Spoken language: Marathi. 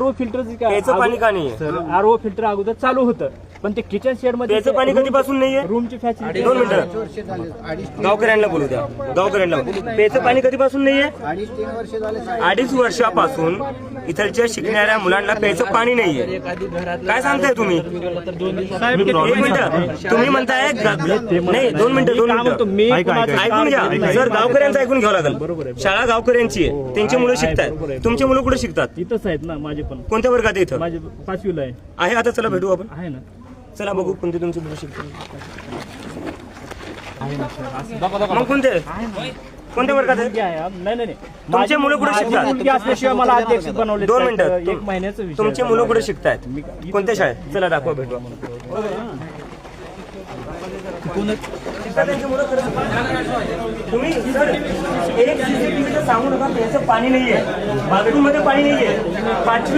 आरओ फिल्टर प्यायचं पाणी का नाही? सर आरओ फिल्टर अगोदर चालू होतं पण ते किचन शेड मध्ये प्यायचं पाणी कधीपासून नाहीये? रूमची फॅसिलिटी 2 मिनिटं गावकऱ्यांना बोलू द्या. गावकऱ्यांना प्यायचं पाणी कधीपासून नाहीये? 2.5 वर्षापासून इथलच्या शिकणाऱ्या मुलांना प्यायचं पाणी नाहीये. काय सांगताय तुम्ही? एक मिनिट तुम्ही म्हणताय नाही 2 मिनिटं ऐकून घ्या सर. गावकऱ्यांचं ऐकून घ्यावं लागेल. शाळा गावकऱ्यांची आहे, त्यांची मुलं शिकतात. तुमची मुलं कुठे शिकतात? इथंच आहेत ना माझे पण. कोणत्या वर्गात आहे इथं? माझे 5वीला आहे. आता चला भेटू आपण. आहे ना. चला बघू कोणते तुमची मुलं शिकतात. आहे ना सर. मग कोणते कोणत्या वर्गात आहे? नाही नाही तुमचे मुलं कुठे शिकतात? मुलगी असल्याशिवाय मला अध्यक्ष बनवले. 2 मिनिटं 1 महिन्याचं विषय. तुमचे मुलं कुठे शिकतायत? कोणत्या शाळेत? चला दाखवा भेटू आपण. तुम्ही सर एक सांगू नका प्यायचं पाणी नाहीये, बाथरूम मध्ये पाणी नाहीये. 5वी